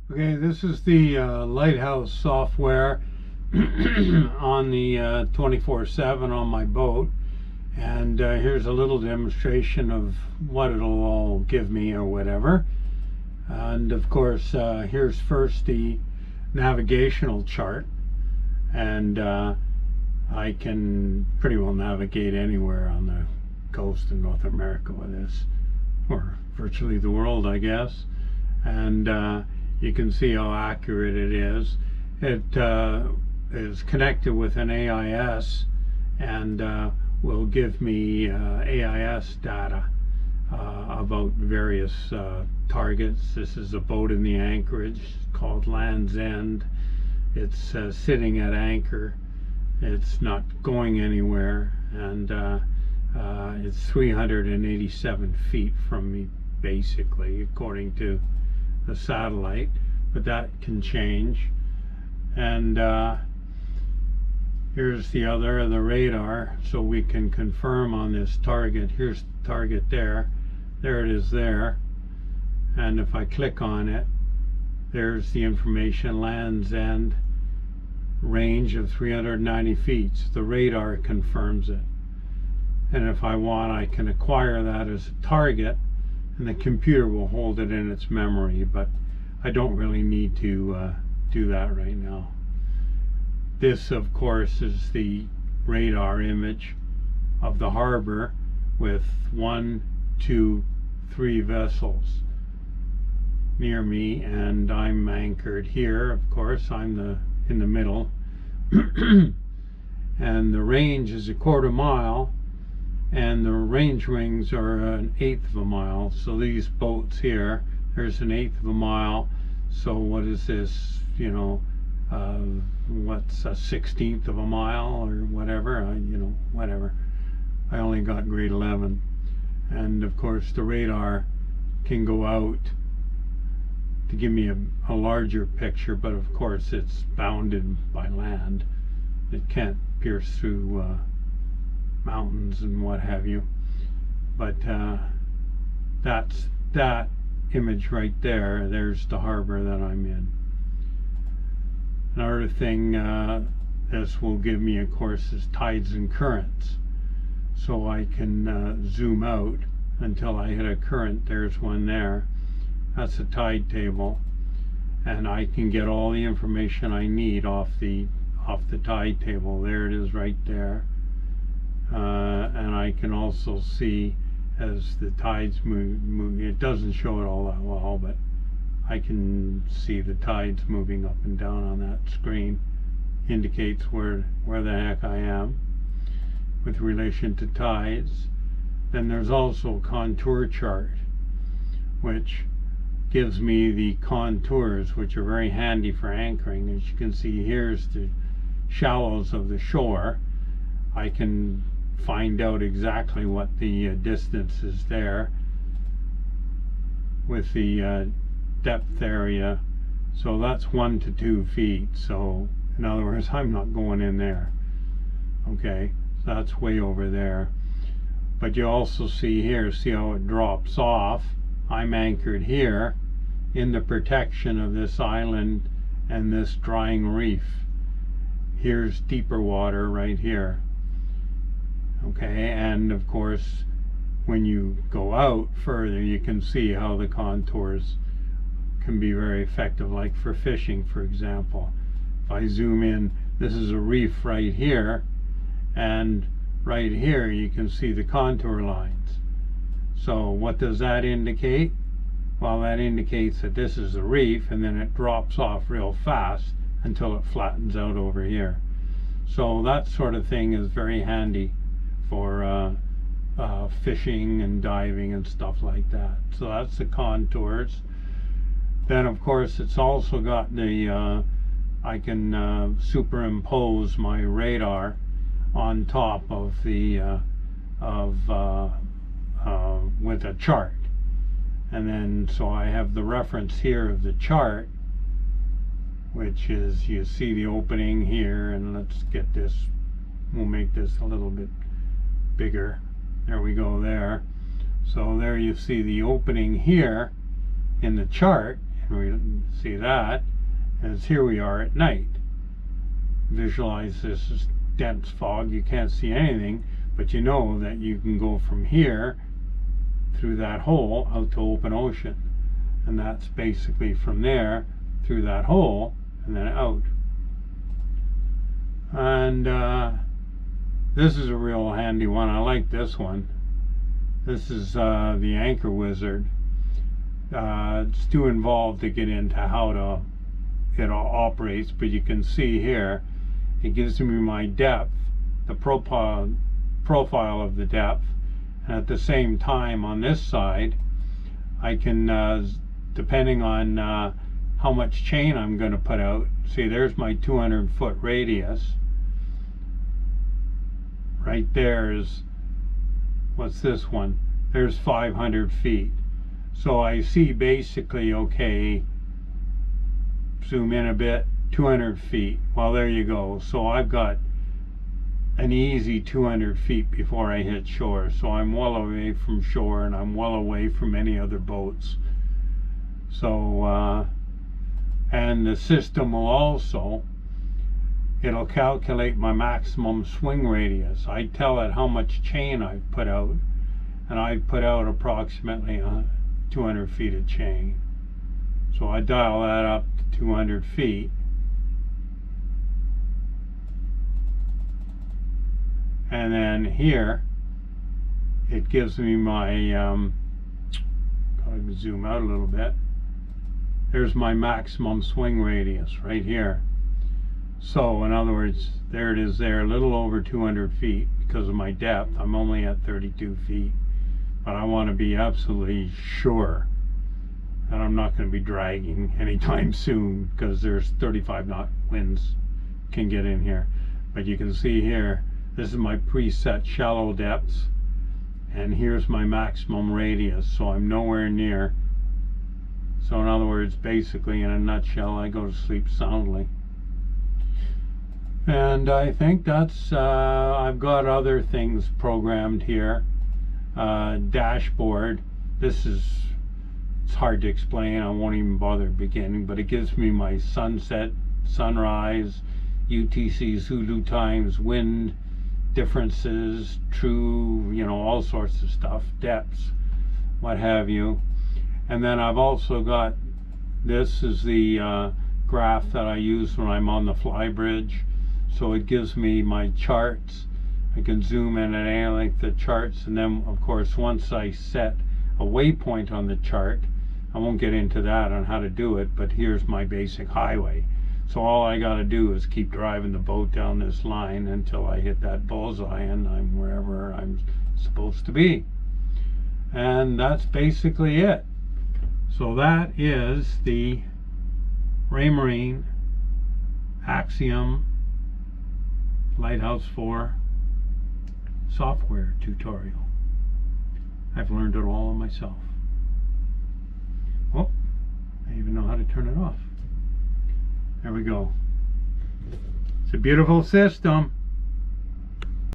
Okay, this is the Lighthouse software on the 24/7 on my boat, and here's a little demonstration of what it'll all give me or whatever. And of course, here's first the navigational chart, and I can pretty well navigate anywhere on the coast of North America with this, or virtually the world, I guess. And you can see how accurate it is. It is connected with an AIS and will give me AIS data about various targets. This is a boat in the anchorage called Land's End. It's sitting at anchor. It's not going anywhere, and it's 387 feet from me, basically, according to the satellite, but that can change. And here's the radar, so we can confirm on this target. Here's the target there it is there, and if I click on it, there's the information: Land's End, range of 390 feet. The radar confirms it, and if I want, I can acquire that as a target, and the computer will hold it in its memory, but I don't really need to do that right now. This, of course, is the radar image of the harbor with 1, 2, 3 vessels near me, and I'm anchored here. Of course, I'm in the middle. And the range is 1/4 mile, and the range wings are 1/8 of a mile. So these boats here, there's 1/8 of a mile. So what is this, what's a 1/16 of a mile or whatever? Whatever. I only got grade 11. And of course the radar can go out to give me a larger picture, but of course it's bounded by land. It can't pierce through mountains and what have you. But that's that image right there. There's the harbor that I'm in. Another thing this will give me, of course, is tides and currents. So I can zoom out until I hit a current. There's one there. That's a tide table, and I can get all the information I need off the tide table. There it is right there. And I can also see as the tides move. It doesn't show it all that well, but I can see the tides moving up and down on that screen. Indicates where the heck I am with relation to tides. Then there's also a contour chart, which gives me the contours, which are very handy for anchoring. As you can see, here's the shallows of the shore. I can find out exactly what the distance is there with the depth area. So that's 1 to 2 feet. So in other words, I'm not going in there. Okay, so that's way over there. But you also see here, see how it drops off. I'm anchored here in the protection of this island and this drying reef. Here's deeper water right here. Okay, and of course when you go out further, you can see how the contours can be very effective, like for fishing, for example. If I zoom in, this is a reef right here, and right here you can see the contour lines. So what does that indicate? Well, that indicates that this is a reef, and then it drops off real fast until it flattens out over here. So that sort of thing is very handy for fishing and diving and stuff like that. So that's the contours. Then of course it's also got the I can superimpose my radar on top of the with a chart, and then so I have the reference here of the chart, which is, you see the opening here, and let's get this, we'll make this a little bit bigger. There we go there. So there you see the opening here in the chart, and See that? And here we are at night. Visualize this as dense fog. You can't see anything, but you know that you can go from here through that hole out to open ocean. And that's basically from there through that hole and then out. And this is a real handy one. I like this one. This is the Anchor Wizard. It's too involved to get into how it operates, but you can see here it gives me my depth, the profile of the depth, and at the same time on this side I can, depending on how much chain I'm going to put out, see there's my 200-foot radius. Right there is, what's this one? There's 500 feet. So I see basically, okay, zoom in a bit, 200 feet. Well, there you go. So I've got an easy 200 feet before I hit shore. So I'm well away from shore, and I'm well away from any other boats. So, and the system will also, it'll calculate my maximum swing radius. I tell it how much chain I've put out, and I've put out approximately 200 feet of chain. So I dial that up to 200 feet. And then here, it gives me my, gotta zoom out a little bit. There's my maximum swing radius right here. So in other words, there it is there, a little over 200 feet because of my depth. I'm only at 32 feet. But I want to be absolutely sure that I'm not going to be dragging anytime soon, because there's 35 knot winds can get in here. But you can see here, this is my preset shallow depths, and here's my maximum radius, so I'm nowhere near. So in other words, basically in a nutshell, I go to sleep soundly. And I think that's, I've got other things programmed here. Dashboard. This is, it's hard to explain. I won't even bother beginning, but it gives me my sunset, sunrise, UTC, Zulu times, wind differences, true, you know, all sorts of stuff, depths, what have you. And then I've also got, this is the graph that I use when I'm on the fly bridge. So it gives me my charts. I can zoom in at any length of charts, and then of course once I set a waypoint on the chart, I won't get into that on how to do it, but here's my basic highway. So all I got to do is keep driving the boat down this line until I hit that bullseye and I'm wherever I'm supposed to be. And that's basically it. So that is the Raymarine Axiom Lighthouse 4 software tutorial. I've learned it all on myself. Oh, I even know how to turn it off. There we go. It's a beautiful system.